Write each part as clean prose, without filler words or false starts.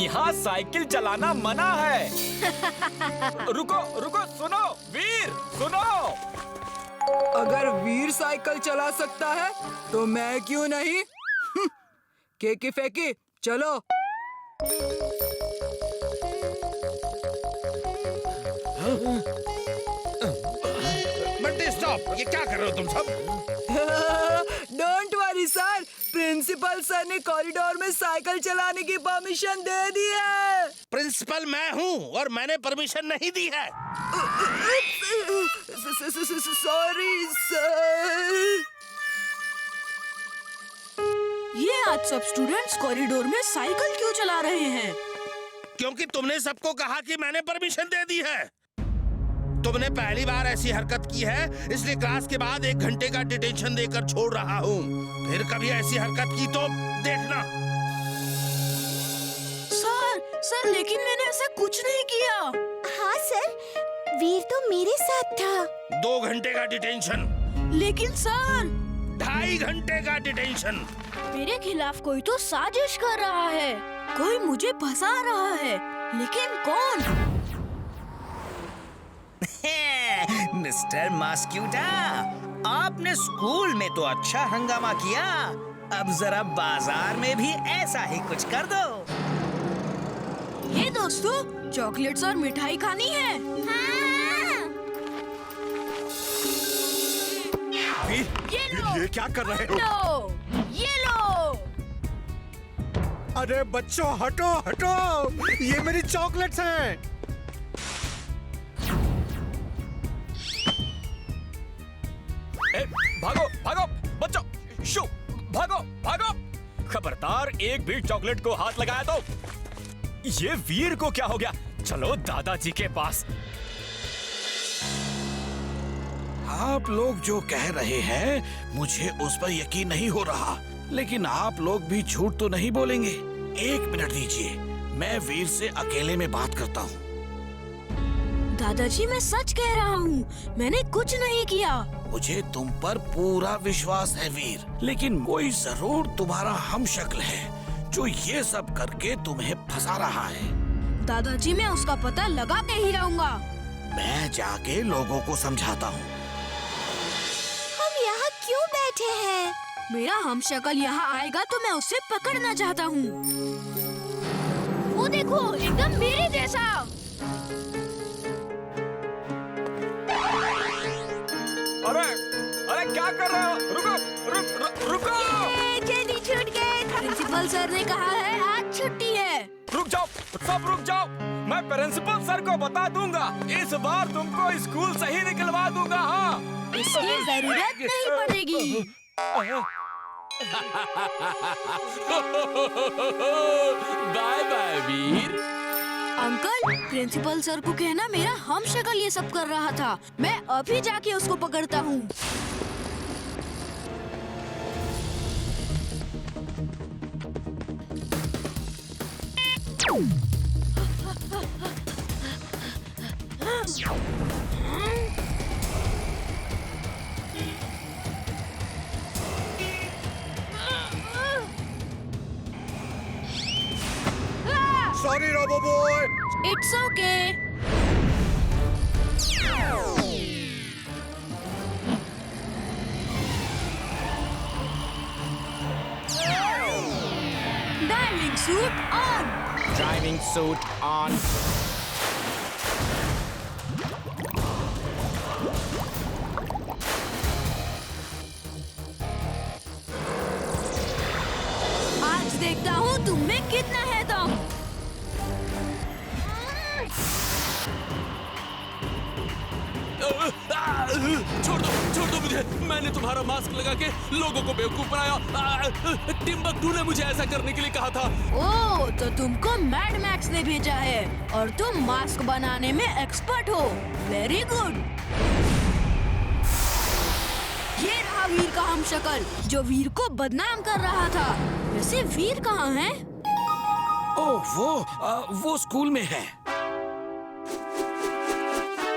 यहाँ साइकिल चलाना मना है। रुको रुको, सुनो वीर, सुनो। अगर वीर साइकिल चला सकता है तो मैं क्यों नहीं? केकी फेकी, चलो। बंटी स्टॉप, ये क्या कर रहे हो तुम सब? Don't worry sir, principal sir ने कॉरिडोर में साइकिल चलाने की परमिशन दे दी है। प्रिंसिपल मैं हूँ और मैंने परमिशन नहीं दी है। Sorry sir. ये आज सब स्टूडेंट्स कॉरिडोर में साइकिल क्यों चला रहे हैं? क्योंकि तुमने सबको कहा कि मैंने परमिशन दे दी है। तुमने पहली बार ऐसी हरकत की है, इसलिए क्लास के बाद 1 घंटे का डिटेंशन देकर छोड़ रहा हूँ। फिर कभी ऐसी हरकत की तो देखना। सर लेकिन मैंने ऐसा कुछ नहीं किया। हाँ सर, वीर तो मेरे साथ था। 2 घंटे का डिटेंशन। लेकिन सर 2.5 घंटे का डिटेंशन। मेरे खिलाफ कोई तो साजिश कर रहा है, कोई मुझे फंसा रहा है, लेकिन कौन? मिस्टर मस्क्यूटा, आपने स्कूल में तो अच्छा हंगामा किया, अब जरा बाजार में भी ऐसा ही कुछ कर दो। ये दोस्तों, चॉकलेट्स और मिठाई खानी है। ये क्या कर रहे हो? ये लो। अरे बच्चों, हटो हटो, ये मेरी चॉकलेट्स हैं। भागो भागो बच्चों, शू, भागो भागो। खबरदार एक भी चॉकलेट को हाथ लगाया तो। ये वीर को क्या हो गया? चलो दादाजी के पास। आप लोग जो कह रहे हैं मुझे उस पर यकीन नहीं हो रहा, लेकिन आप लोग भी झूठ तो नहीं बोलेंगे। 1 मिनट दीजिए, मैं वीर से अकेले में बात करता हूँ। दादाजी मैं सच कह रहा हूँ, मैंने कुछ नहीं किया। मुझे तुम पर पूरा विश्वास है वीर, लेकिन कोई जरूर तुम्हारा हमशक्ल है जो ये सब करके तुम्हें फंसा रहा है। दादाजी मैं उसका पता लगा के ही रहूँगा। मैं जाके लोगों को समझाता हूँ। हम यहाँ क्यों बैठे हैं? मेरा हमशक्ल यहाँ आएगा तो मैं उसे पकड़ना चाहता हूँ। वो देखो, एकदम मेरे जैसा। अरे अरे क्या कर रहे हो? रुको रुको। जल्दी छूट गए। प्रिंसिपल सर ने कहा है आज छुट्टी है। रुक जाओ, सब रुक जाओ। मैं प्रिंसिपल सर को बता दूंगा, इस बार तुमको स्कूल से ही निकलवा दूंगा। हाँ, इसकी जरूरत नहीं पड़ेगी। बाय बाय वीर। अंकल, प्रिंसिपल सर को कहना मेरा हमशक्ल ये सब कर रहा था। मैं अभी जाके उसको पकड़ता हूँ। Sorry robo boy. It's okay. Diving suit on. Driving suit on. आज देखता हूँ तुम में कितना है दम। छोड़ दो मुझे। मैंने तुम्हारा मास्क लगा के लोगों को बेवकूफ बनाया। टिम्बकटू ने मुझे ऐसा करने के लिए कहा था। ओह, तो तुमको मैड मैक्स ने भेजा है और तुम मास्क बनाने में एक्सपर्ट हो। Very good. ये रहा वीर का हमशक्ल जो वीर को बदनाम कर रहा था। वैसे वीर कहाँ है? ओह वो स्कूल में है।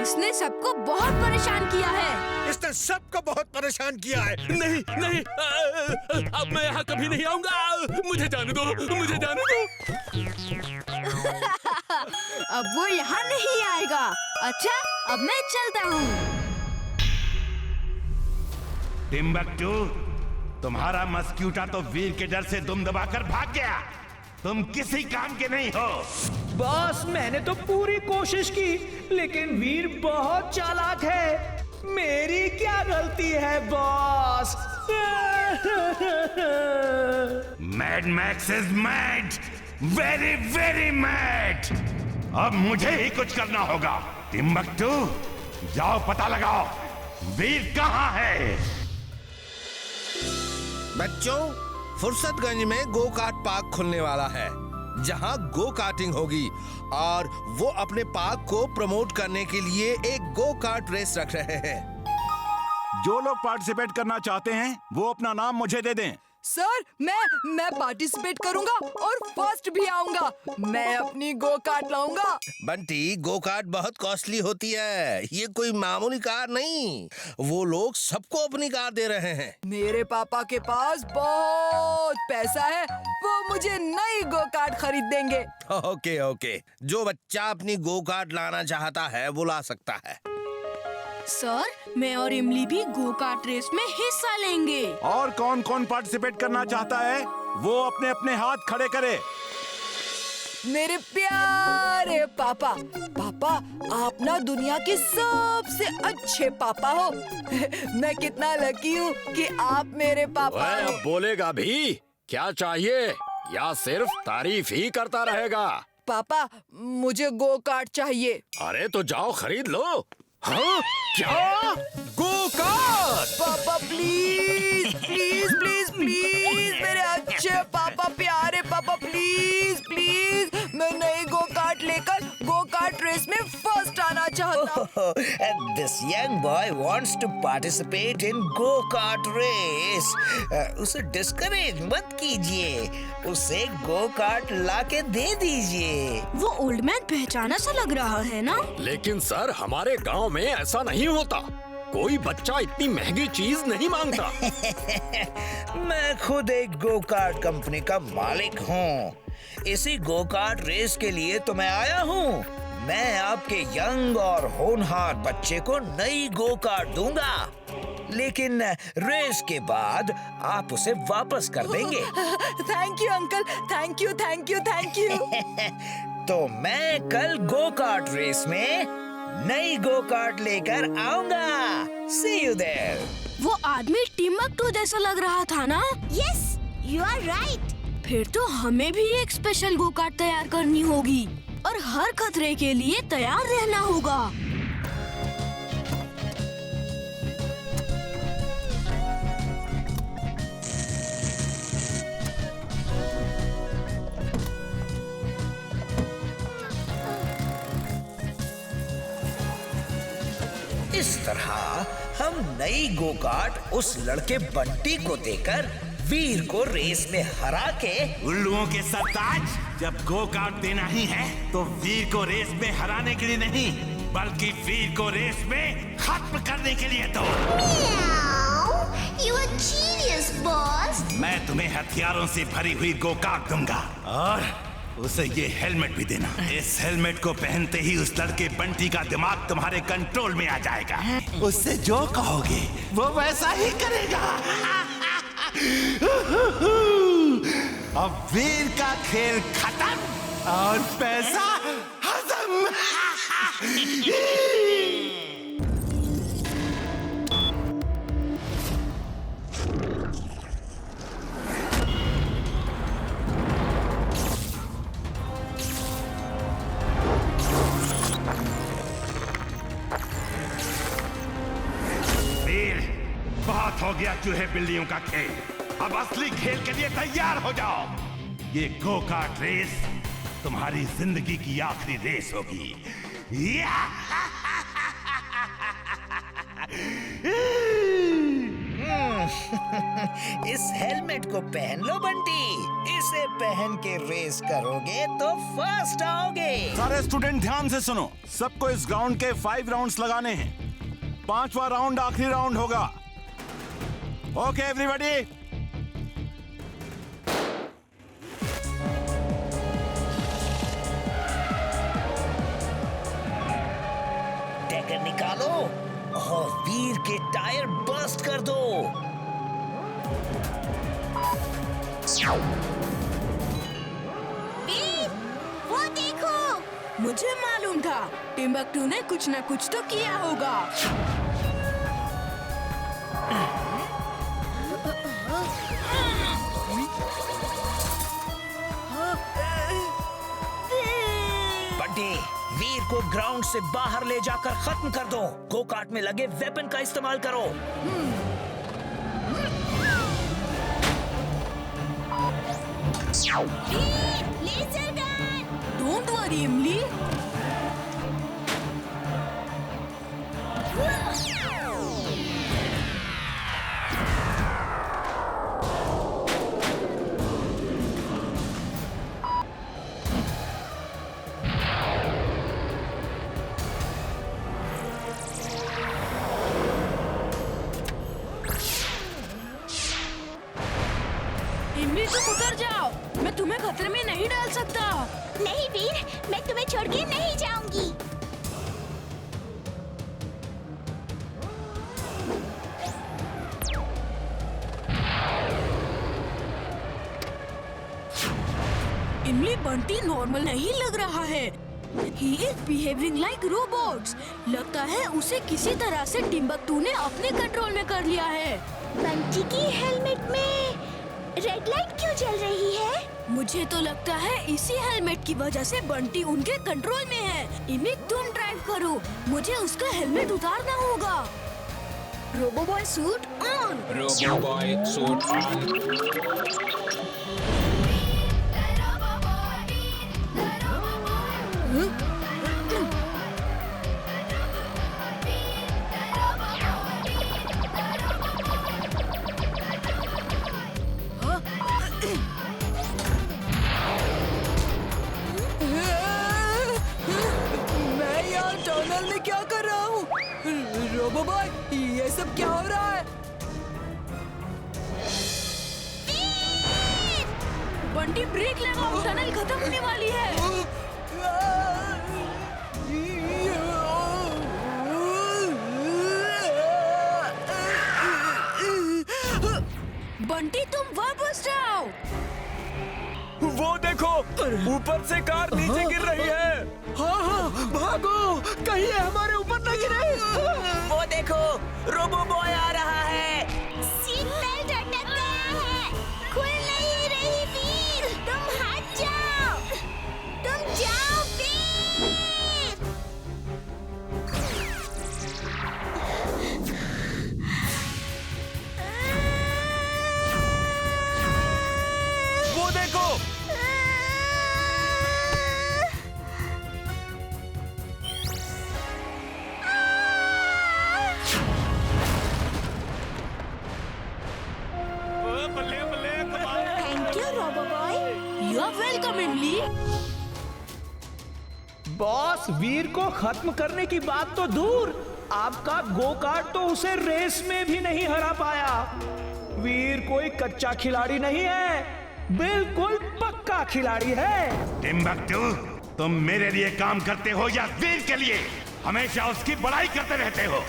इसने सबको बहुत परेशान किया है। इसने सबको बहुत परेशान किया है। नहीं नहीं, अब मैं यहाँ कभी नहीं आऊंगा। मुझे जाने दो, मुझे जाने दो। अब वो यहाँ नहीं आएगा। अच्छा, अब मैं चलता हूँ। टिम्बकटू, तुम्हारा मस्क्यूटा तो वीर के डर से दुम दबाकर भाग गया। तुम किसी काम के नहीं हो। बॉस, मैंने तो पूरी कोशिश की, लेकिन वीर बहुत चालाक है। मेरी क्या गलती है boss? Mad max is mad, very very mad. अब मुझे ही कुछ करना होगा। टिम्बकटू, जाओ पता लगाओ वीर कहाँ है। बच्चों, फुर्सतगंज में गो कार्ट पार्क खुलने वाला है, जहां गो कार्टिंग होगी, और वो अपने पार्क को प्रमोट करने के लिए एक गो कार्ट रेस रख रहे हैं। जो लोग पार्टिसिपेट करना चाहते हैं वो अपना नाम मुझे दे दें। सर, मैं पार्टिसिपेट करूंगा और फर्स्ट भी आऊंगा। मैं अपनी गो कार्ट लाऊंगा। बंटी, गो कार्ट बहुत कॉस्टली होती है, ये कोई मामूली कार नहीं। वो लोग सबको अपनी कार दे रहे हैं। मेरे पापा के पास बहुत पैसा है, वो मुझे नई गो कार्ट खरीद देंगे। ओके ओके, जो बच्चा अपनी गो कार्ट लाना चाहता है वो ला सकता है। सर, मैं और इमली भी गो कार्ट रेस में हिस्सा लेंगे। और कौन कौन पार्टिसिपेट करना चाहता है वो अपने अपने हाथ खड़े करे। मेरे प्यारे पापा, पापा आप ना दुनिया के सबसे अच्छे पापा हो। मैं कितना लकी हूँ कि आप मेरे पापा हो। अब बोलेगा भी? क्या चाहिए या सिर्फ तारीफ ही करता रहेगा? पापा, मुझे गो कार्ट चाहिए। अरे तो जाओ खरीद लो। हाँ? क्या? Go kart? पापा प्लीज प्लीज प्लीज प्लीज, मेरे अच्छे पापा, प्यारे पापा, प्लीज प्लीज, मैं नई गो कार्ट लेकर गो कार्ट रेस में फर्स्ट आना चाहता हूँ। This young boy wants to participate in go-kart race. उसे डिस्करेज मत कीजिए, उसे go-kart लाके दे दीजिए। वो ओल्ड मैन पहचाना सा लग रहा है ना? लेकिन सर, हमारे गांव में ऐसा नहीं होता। कोई बच्चा इतनी महंगी चीज नहीं मांगता। मैं खुद एक गो कार्ट कंपनी का मालिक हूँ। इसी गो कार्ट रेस के लिए तो मैं आया हूँ। मैं आपके यंग और होनहार बच्चे को नई गो कार्ट दूंगा, लेकिन रेस के बाद आप उसे वापस कर देंगे। Thank you uncle, thank you thank you thank you. तो मैं कल गो कार्ट रेस में नई गो कार्ट लेकर आऊंगा। See you there. वो आदमी टिम्बकटू जैसा लग रहा था ना? Yes, you are right. फिर तो हमें भी एक स्पेशल गो कार्ट तैयार करनी होगी और हर खतरे के लिए तैयार रहना होगा। इस तरह हम नई गो कार्ट उस लड़के बंटी को देकर वीर को रेस में हरा के। उल्लुओं के सरताज, जब गो कार्ट देना ही है तो वीर को रेस में हराने के लिए नहीं, बल्कि वीर को रेस में खत्म करने के लिए दो। You are genius, boss. मैं तुम्हें हथियारों से भरी हुई गो कार्ट दूंगा, और उसे ये हेलमेट भी देना। इस हेलमेट को पहनते ही उस लड़के बंटी का दिमाग तुम्हारे कंट्रोल में आ जाएगा। उससे जो कहोगे वो वैसा ही करेगा। अब वीर का खेल खत्म और पैसा हजम। बहुत हो गया चूहे बिल्लियों का खेल, अब असली खेल के लिए तैयार हो जाओ। ये गो कार्ट रेस तुम्हारी जिंदगी की आखिरी रेस होगी। इस हेलमेट को पहन लो बंटी। इसे पहन के रेस करोगे तो फर्स्ट आओगे। सारे स्टूडेंट ध्यान से सुनो। सबको इस ग्राउंड के 5 राउंड्स लगाने हैं। 5वां राउंड आखिरी राउंड होगा। Okay everybody. टैगर निकालो और वीर के टायर बस्ट कर दो। वीर, वो देखो। मुझे मालूम था टिम्बकटू ने कुछ न कुछ तो किया होगा। बंटी, वीर को ग्राउंड से बाहर ले जाकर खत्म कर दो। गो कार्ट में लगे वेपन का इस्तेमाल करो। वीर, लेजर गन। डोंट वरी इमली। इमली तुम उतर जाओ। मैं तुम्हें खतरे में नहीं डाल सकता। नहीं वीर, मैं तुम्हें छोड़ के नहीं जाऊंगी। इमली बंटी नॉर्मल नहीं लग रहा है। He is behaving like robots. लगता है उसे किसी तरह से टिम्बकटू ने अपने कंट्रोल में कर लिया है। बंटी की हेलमेट में रेड लाइट क्यों जल रही है? मुझे तो लगता है इसी हेलमेट की वजह से बंटी उनके कंट्रोल में है। इमली तुम ड्राइव करो, मुझे उसका हेलमेट उतारना होगा। Roboboy suit on. Roboboy suit on. मैं यहाँ टनल में क्या कर रहा हूँ? रोबोबॉय, ये सब क्या हो रहा है? बंटी ब्रेक लगाओ, टनल खत्म होने वाली है। बंटी तुम वापस जाओ। वो देखो, ऊपर से कार नीचे गिर रही है। हाँ, भागो, कहीं ये हमारे ऊपर न गिरे। वो देखो, रोबो बॉय आ रहा है। सीट बेल्ट अटक गया है। खुल नहीं रही वीर, तुम हट जाओ। तुम जाओ वीर। वो देखो, thank you robo boy. You are welcome Imli. Boss, Veer को खत्म करने की बात तो दूर, आपका गो कार्ट तो उसे रेस में भी नहीं हरा पाया। वीर कोई कच्चा खिलाड़ी नहीं है, बिल्कुल पक्का खिलाड़ी है। टिम्बकटू, तुम मेरे लिए काम करते हो या वीर के लिए? हमेशा उसकी बड़ाई करते रहते हो।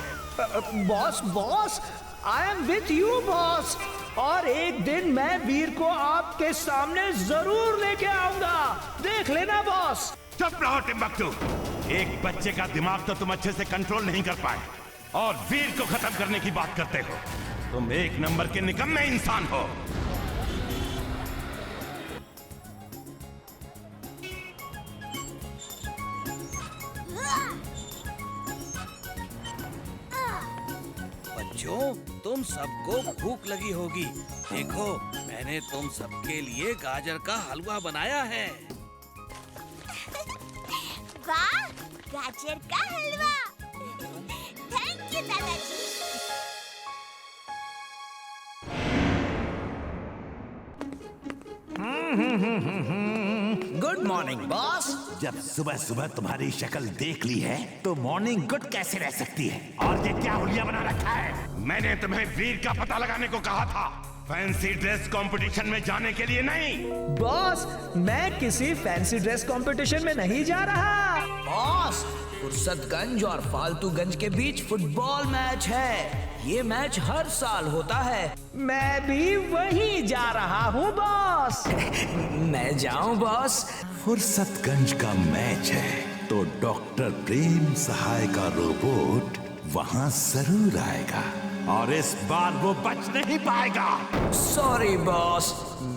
Boss, I am with you boss. और एक दिन मैं वीर को आपके सामने जरूर लेके आऊंगा, देख लेना बॉस। चुप रहो टिम्बकटू। एक बच्चे का दिमाग तो तुम अच्छे से कंट्रोल नहीं कर पाए और वीर को खत्म करने की बात करते हो। तुम एक नंबर के निकम्मे इंसान हो। बच्चों, तुम सबको भूख लगी होगी। देखो, मैंने तुम सबके लिए गाजर का हलवा बनाया है। वाह, गाजर का हलवा। थैंक यू दादाजी। Good morning boss. जब सुबह सुबह तुम्हारी शक्ल देख ली है तो मॉर्निंग गुड कैसे रह सकती है? और ये क्या हुलिया बना रखा है? मैंने तुम्हें वीर का पता लगाने को कहा था, फैंसी ड्रेस कंपटीशन में जाने के लिए नहीं। बॉस, मैं किसी फैंसी ड्रेस कंपटीशन में नहीं जा रहा। बॉस, फुर्सतगंज और फालतूगंज के बीच फुटबॉल मैच है। ये मैच हर साल होता है। मैं भी वहीं जा रहा हूँ बॉस। मैं जाऊँ बॉस? फुर्सतगंज का मैच है तो डॉक्टर प्रेम सहाय का रोबोट वहाँ जरूर आएगा और इस बार वो बच नहीं पाएगा। सॉरी बॉस,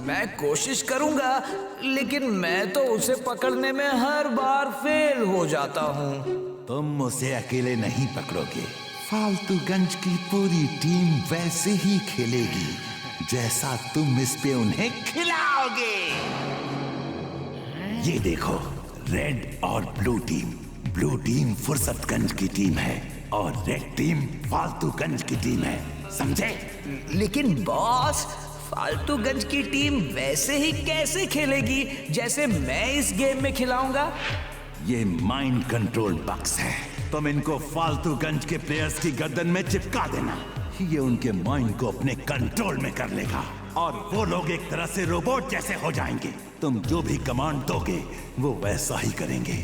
मैं कोशिश करूंगा, लेकिन मैं तो उसे पकड़ने में हर बार फेल हो जाता हूँ। तुम उसे अकेले नहीं पकड़ोगे, फालतूगंज की पूरी टीम वैसे ही खेलेगी जैसा तुम इस पे उन्हें खिलाओगे। ये देखो, रेड और blue team. Blue team Fursatganj की टीम है और रेड टीम फालतूगंज की टीम है, समझे? लेकिन बॉस, फालतूगंज की टीम वैसे ही कैसे खेलेगी जैसे मैं इस गेम में खिलाऊंगा? ये माइंड कंट्रोल बक्स है, तुम इनको फालतूगंज के प्लेयर्स की गर्दन में चिपका देना। ये उनके माइंड को अपने कंट्रोल में कर लेगा और वो लोग एक तरह से रोबोट जैसे हो जाएंगे। तुम जो भी कमांड दोगे वो वैसा ही करेंगे।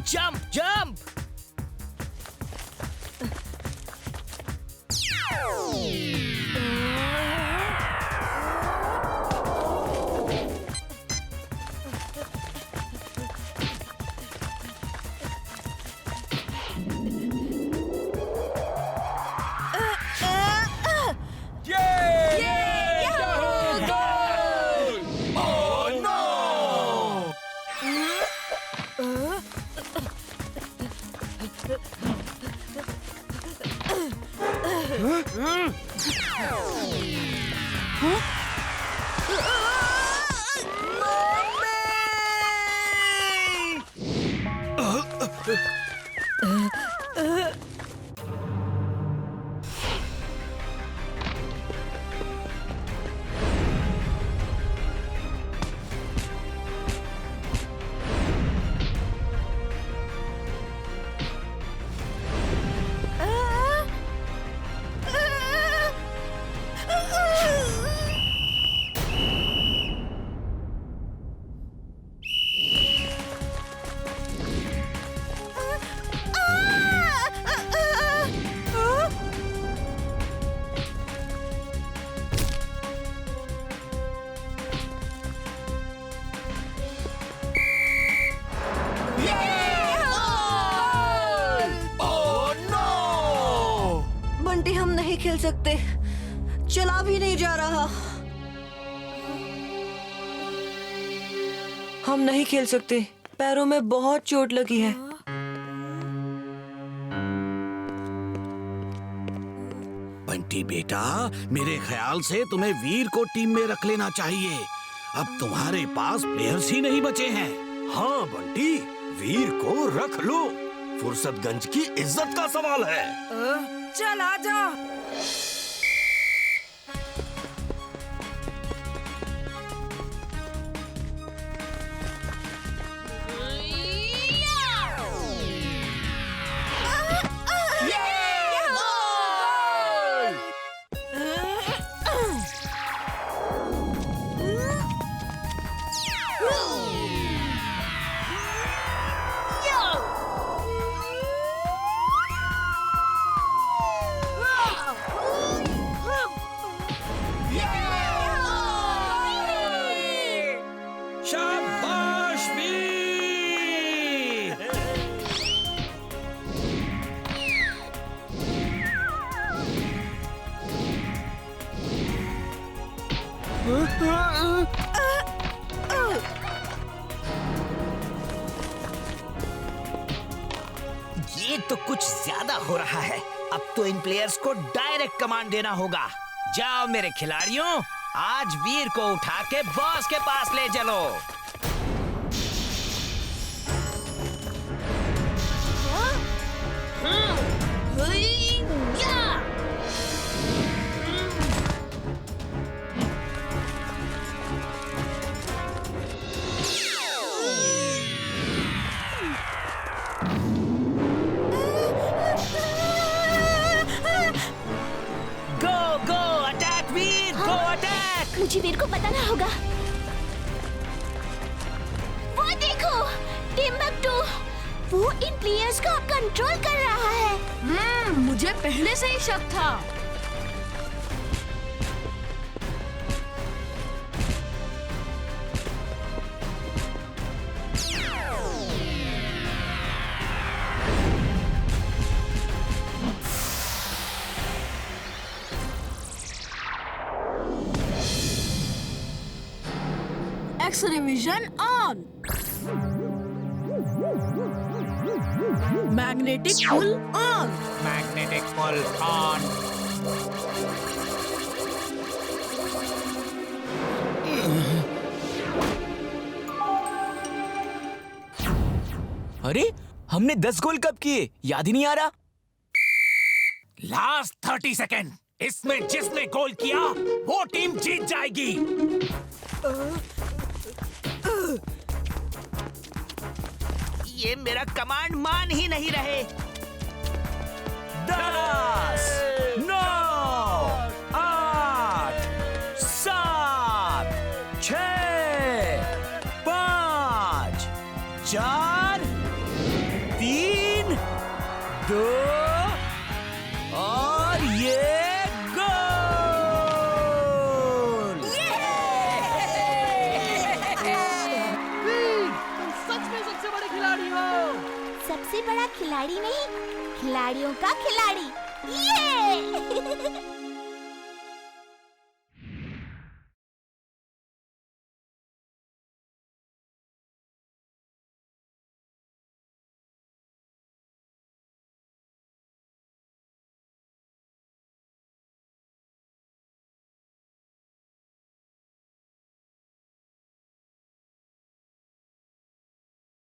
Jump jump. बंटी, हम नहीं खेल सकते, चला भी नहीं जा रहा। हम नहीं खेल सकते, पैरों में बहुत चोट लगी है। बंटी बेटा, मेरे ख्याल से तुम्हें वीर को टीम में रख लेना चाहिए। अब तुम्हारे पास प्लेयर्स ही नहीं बचे हैं। हाँ बंटी, वीर को रख लो, फुर्सतगंज की इज्जत का सवाल है। चल आजा। ये तो कुछ ज्यादा हो रहा है। अब तो इन प्लेयर्स को डायरेक्ट कमांड देना होगा। जाओ मेरे खिलाड़ियों, आज वीर को उठा के बॉस के पास ले चलो। मुझे वीर को बताना होगा। वो देखो, टिम्बकटू, वो इन प्लेयर्स को कंट्रोल कर रहा है। मुझे पहले से ही शक था। X-ray vision on. Magnetic pull on. Magnetic pull on. अरे हमने 10 गोल कब किए, याद ही नहीं आ रहा। लास्ट 30 सेकेंड, इसमें जिसने गोल किया वो टीम जीत जाएगी। ये मेरा कमांड मान ही नहीं रहे। 10, 9, 8, 7, 6, 5, 4, 3, 2 और ये सबसे बड़ा खिलाड़ी नहीं, खिलाड़ियों का खिलाड़ी। ये